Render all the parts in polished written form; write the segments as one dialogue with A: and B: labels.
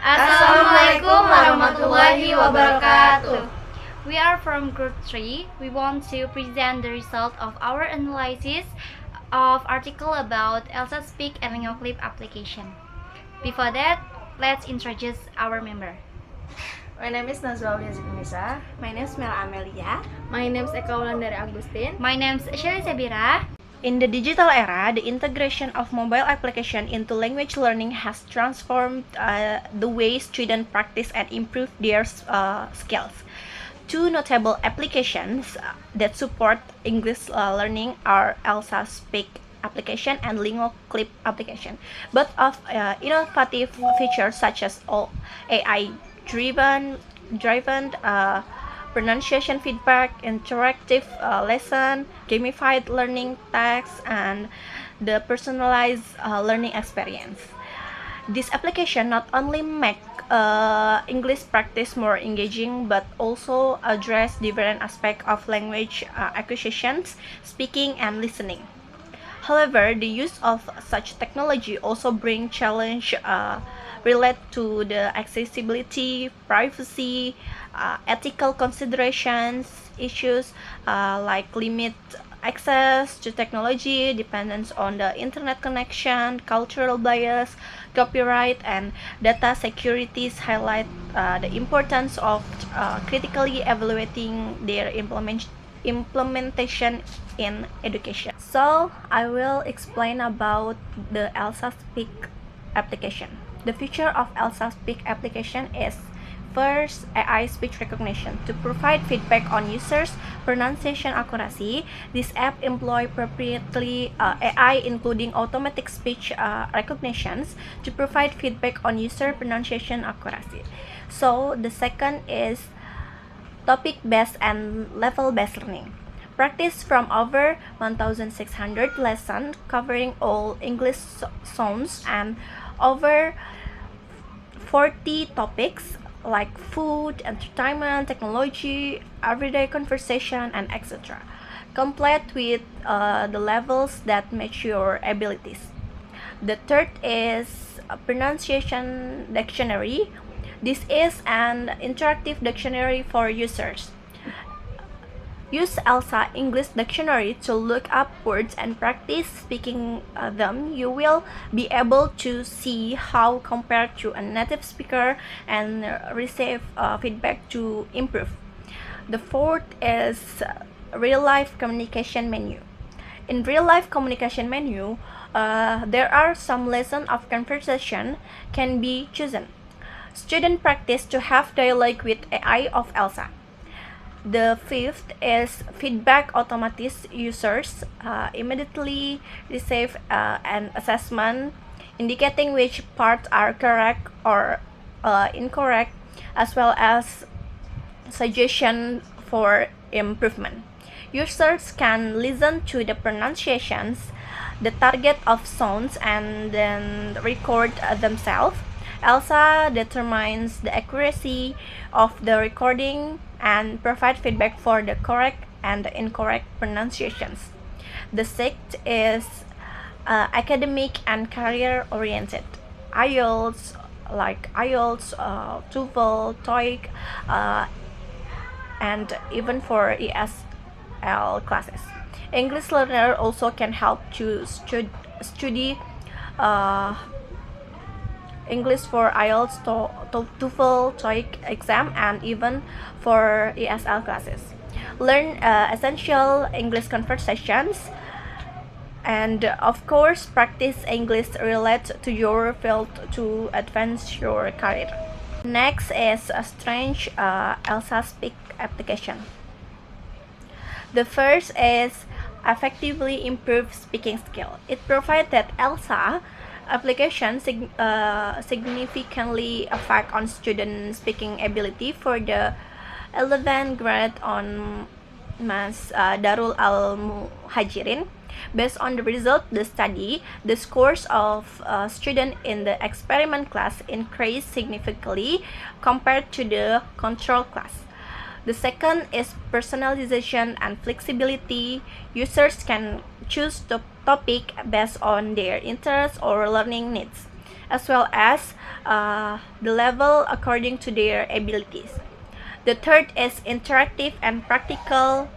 A: Assalamualaikum warahmatullahi wabarakatuh.
B: We are from Group 3. We want to present the result of our analysis of article about Elsa Speak and Lingoclip application. Before that, let's introduce our member.
A: My name is Nazwa, Dzikrunnisa.
C: My name is Mela Amelia.
D: My name is Eka Wulandari Agustin.
B: My name is Shelly Shebira.
C: In the digital era, the integration of mobile application into language learning has transformed the way students practice and improve their skills. Two notable applications that support English learning are Elsa Speak application and Lingoclip application. Both of innovative features such as AI-driven pronunciation feedback, interactive lesson, gamified learning tasks, and the personalized learning experience. This application not only make English practice more engaging, but also address different aspects of language acquisitions, speaking, and listening. However, the use of such technology also bring challenge related to the accessibility, privacy, ethical considerations, issues like limit access to technology, dependence on the internet connection, cultural bias, copyright, and data securities highlight the importance of critically evaluating their implementation in education. So I will explain about the Elsa Speak application. The feature of Elsa Speak application is first, AI speech recognition. To provide feedback on users' pronunciation accuracy, this app employs proprietary AI including automatic speech recognitions to provide feedback on user pronunciation accuracy. So the second is topic-based and level-based learning. Practice from over 1,600 lessons covering all English sounds and over 40 topics like food, entertainment, technology, everyday conversation, and etc. Complete with the levels that match your abilities. The third is a pronunciation dictionary. This is an interactive dictionary for users. Use Elsa English Dictionary to look up words and practice speaking them. You will be able to see how compared to a native speaker and receive feedback to improve. The fourth is real-life communication menu. In real-life communication menu, there are some lessons of conversation can be chosen. Student practice to have dialogue with AI of Elsa. The fifth is feedback automatic users immediately receive an assessment indicating which parts are correct or incorrect, as well as suggestion for improvement. Users can listen to the pronunciations, the target of sounds, and then record themselves. Elsa determines the accuracy of the recording and provide feedback for the correct and the incorrect pronunciations. The sixth is academic and career oriented. IELTS, like IELTS, TOEFL, TOEIC, and even for ESL classes. English learner also can help to study English for IELTS, TOEFL, TOEIC exam, and even for ESL classes. Learn essential English conversations, and of course practice English related to your field to advance your career. Next is a strange Elsa Speak application. The first is effectively improve speaking skill. It provides that Elsa application significantly affect on student speaking ability for the 11th grade on Mas Darul Al Muhajirin. Based on the result the study, the scores of students in the experiment class increased significantly compared to the control class. The second is personalization and flexibility. Users can choose the topic based on their interests or learning needs. as well as the level according to their abilities. The third is interactive and practical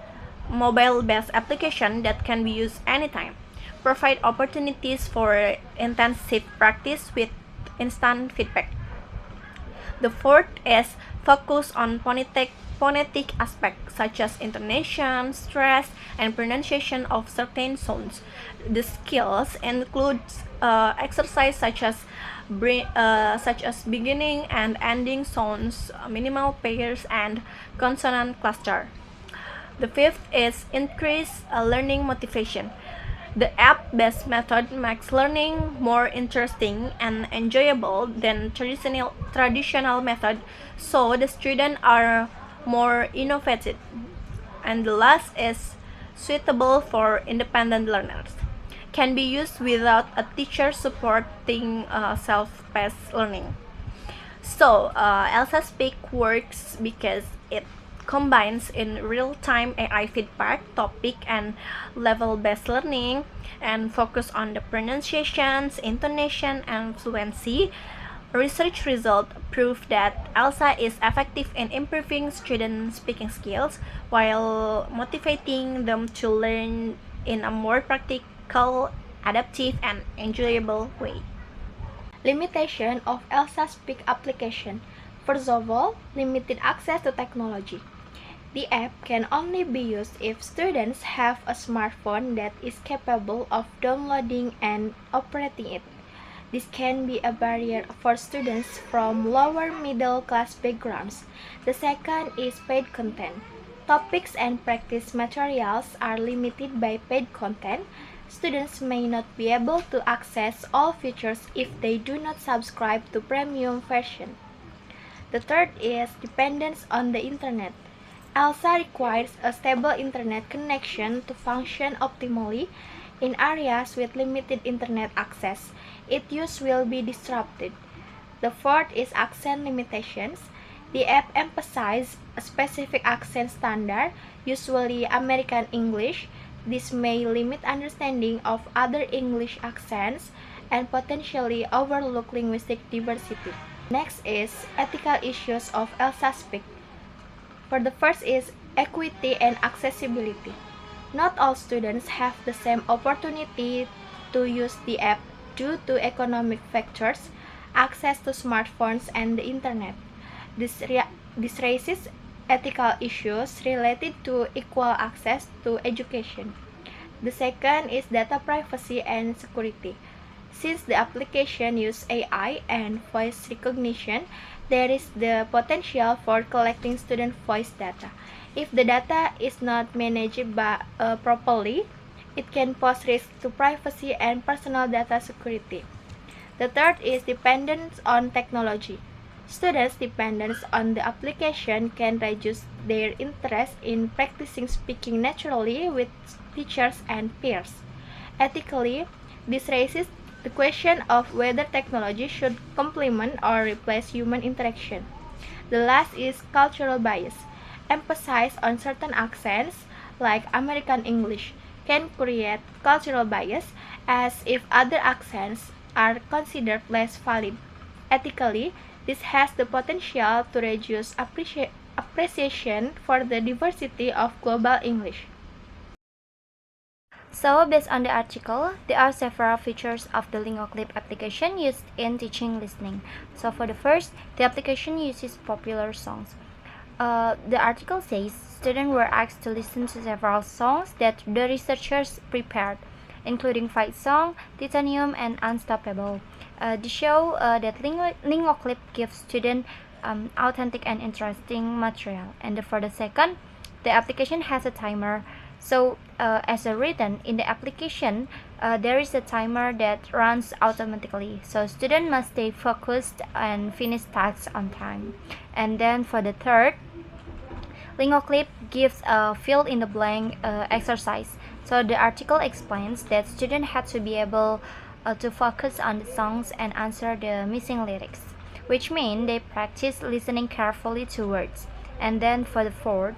C: mobile-based application that can be used anytime, provide opportunities for intensive practice with instant feedback. The fourth is focus on phonetic aspects such as intonation, stress, and pronunciation of certain sounds. The skills include exercise such as beginning and ending sounds, minimal pairs, and consonant cluster. The fifth is increase learning motivation. The app-based method makes learning more interesting and enjoyable than traditional method, so the students are more innovative. And the last is suitable for independent learners. Can be used without a teacher supporting self-paced learning. So, Elsa Speak works because it combines in real-time AI feedback, topic and level-based learning, and focus on the pronunciations, intonation, and fluency. Research results prove that Elsa is effective in improving student speaking skills while motivating them to learn in a more practical, adaptive, and enjoyable way.
D: Limitation of Elsa Speak application. First of all, limited access to technology. The app can only be used if students have a smartphone that is capable of downloading and operating it. This can be a barrier for students from lower middle class backgrounds. The second is paid content. Topics and practice materials are limited by paid content. Students may not be able to access all features if they do not subscribe to premium version. The third is dependence on the internet. Elsa requires a stable internet connection to function optimally. In areas with limited internet access, its use will be disrupted. The fourth is accent limitations. The app emphasizes a specific accent standard, usually American English. This may limit understanding of other English accents and potentially overlook linguistic diversity. Next is ethical issues of Elsa Speak. For the first is equity and accessibility. Not all students have the same opportunity to use the app due to economic factors, access to smartphones, and the internet. This raises ethical issues related to equal access to education. The second is data privacy and security. Since the application uses AI and voice recognition, there is the potential for collecting student voice data. If the data is not managed properly, it can pose risk to privacy and personal data security. The third is dependence on technology. Students' dependence on the application can reduce their interest in practicing speaking naturally with teachers and peers. Ethically, this raises the question of whether technology should complement or replace human interaction. The last is cultural bias. Emphasis on certain accents, like American English, can create cultural bias as if other accents are considered less valid. Ethically, this has the potential to reduce appreciation for the diversity of global English.
B: So, based on the article, there are several features of the Lingoclip application used in teaching listening. So, for the first, the application uses popular songs. The article says students were asked to listen to several songs that the researchers prepared, including Fight Song, Titanium, and Unstoppable. They show that Lingoclip gives students authentic and interesting material. And for the second, the application has a timer. So, as written in the application, there is a timer that runs automatically. So, students must stay focused and finish tasks on time. And then for the third, Lingoclip gives a fill-in-the-blank exercise. So, the article explains that students had to be able to focus on the songs and answer the missing lyrics, which means they practice listening carefully to words. And then for the fourth,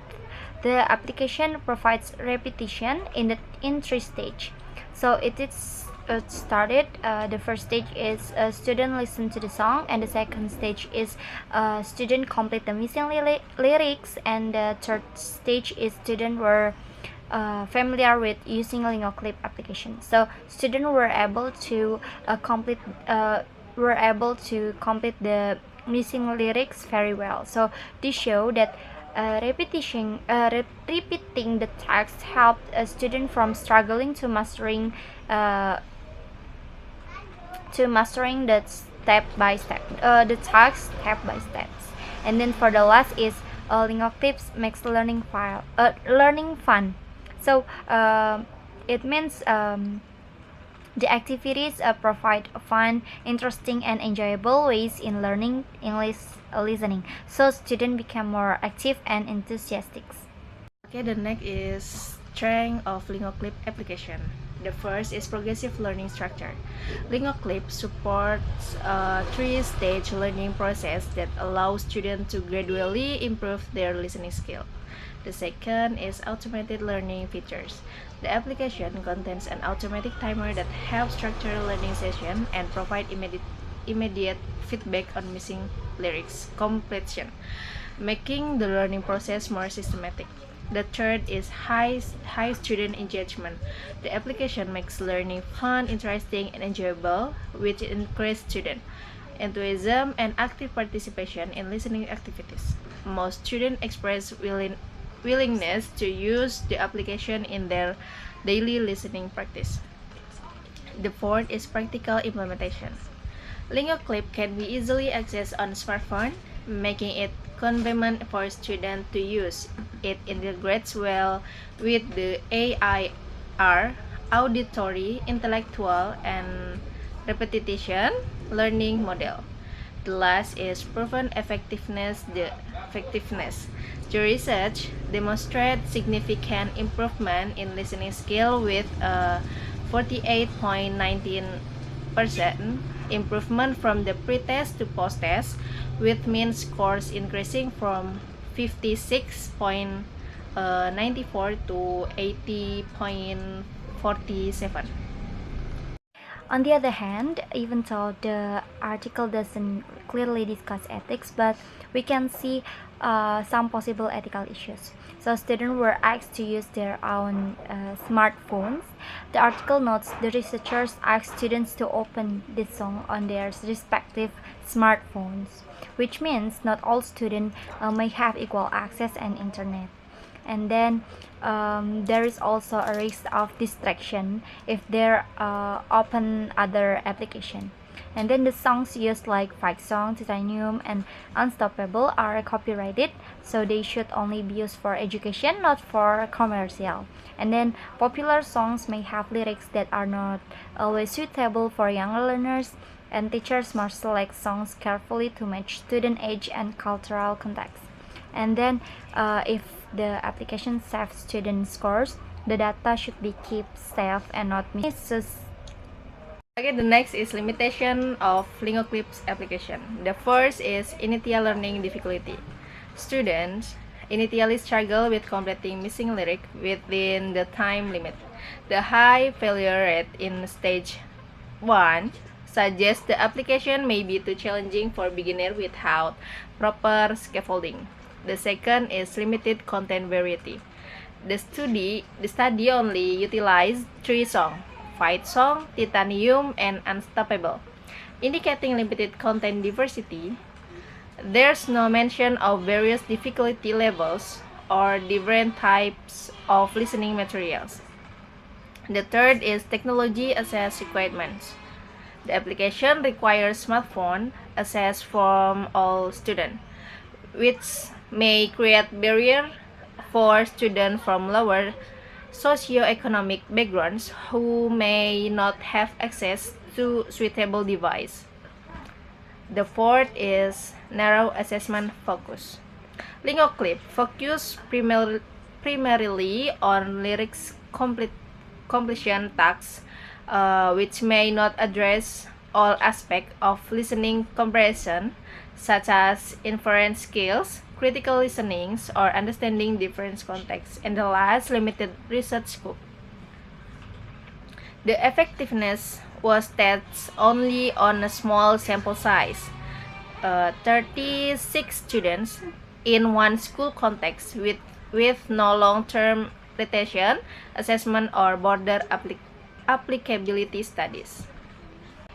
B: the application provides repetition in 3 stages. So it is started. The first stage is a student listen to the song, and the second stage is student complete the missing lyrics, and the third stage is student were familiar with using Lingoclip application. So students were able to complete the missing lyrics very well. So this show that repeating the text helped a student from struggling to mastering the step by step, the text step by steps. And then for the last is Lingoclips makes learning fun. So it means the activities provide fun, interesting, and enjoyable ways in learning English listening, so students become more active and enthusiastic.
A: Okay, the next is strength of Lingoclip application. The first is progressive learning structure. Lingoclip supports a three-stage learning process that allows students to gradually improve their listening skill. The second is automated learning features. The application contains an automatic timer that helps structure learning session and provide immediate feedback on missing lyrics completion, making the learning process more systematic. The third is high student engagement. The application makes learning fun, interesting, and enjoyable, which encourages student enthusiasm and active participation in listening activities. Most students express willingness to use the application in their daily listening practice. The fourth is practical implementation. Lingoclip can be easily accessed on smartphone, making it convenient for students to use. It integrates well with the AIR, auditory, intellectual, and repetition learning model. The last is proven effectiveness. The research demonstrates significant improvement in listening skill with a 48.19% improvement from the pre-test to post-test, with mean scores increasing from 56.94 to 80.47.
B: On the other hand, even though the article doesn't clearly discuss ethics, but we can see some possible ethical issues. So students were asked to use their own smartphones. The article notes the researchers asked students to open this song on their respective smartphones, which means not all students may have equal access and internet. And then there is also a risk of distraction if they open other application. And then the songs used like Fight Song, Titanium, and Unstoppable are copyrighted, so they should only be used for education, not for commercial. And then popular songs may have lyrics that are not always suitable for younger learners, and teachers must select songs carefully to match student age and cultural context. And then if the application saves student scores, the data should be kept safe and not misused.
A: Okay, the next is limitation of Lingoclip's application. The first is initial learning difficulty. Students initially struggle with completing missing lyric within the time limit. The high failure rate in stage 1 suggests the application may be too challenging for beginners without proper scaffolding. The second is limited content variety. The study only utilized 3 songs: Fight Song, Titanium, and Unstoppable, indicating limited content diversity. There's no mention of various difficulty levels or different types of listening materials. The third is technology access requirements. The application requires smartphone access from all students, which may create barrier for students from lower socioeconomic backgrounds who may not have access to suitable device. The fourth is narrow assessment focus. Lingoclip focus primarily on lyrics completion tasks, which may not address all aspects of listening comprehension, such as inference skills, critical listening, or understanding different contexts, and the last, limited research scope. The effectiveness was tested only on a small sample size, 36 students in one school context with no long-term retention, assessment, or broader applicability studies.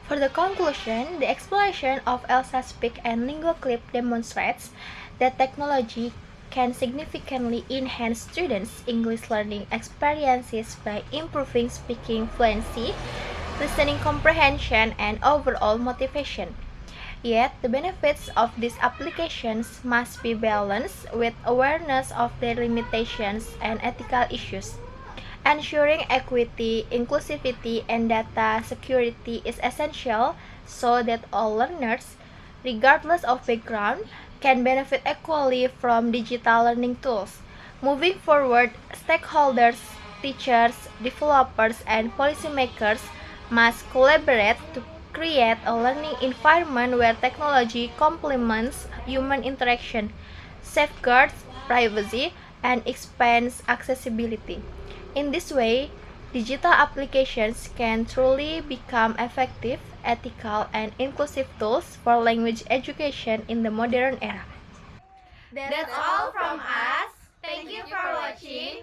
D: For the conclusion, the exploration of Elsa Speak and Lingoclip demonstrates that technology can significantly enhance students' English learning experiences by improving speaking fluency, listening comprehension, and overall motivation. Yet, the benefits of these applications must be balanced with awareness of their limitations and ethical issues. Ensuring equity, inclusivity, and data security is essential so that all learners, regardless of background, can benefit equally from digital learning tools. Moving forward, stakeholders, teachers, developers, and policymakers must collaborate to create a learning environment where technology complements human interaction, safeguards privacy, and expands accessibility. In this way, digital applications can truly become effective, ethical, and inclusive tools for language education in the modern era.
B: That's all from us. Thank you for watching.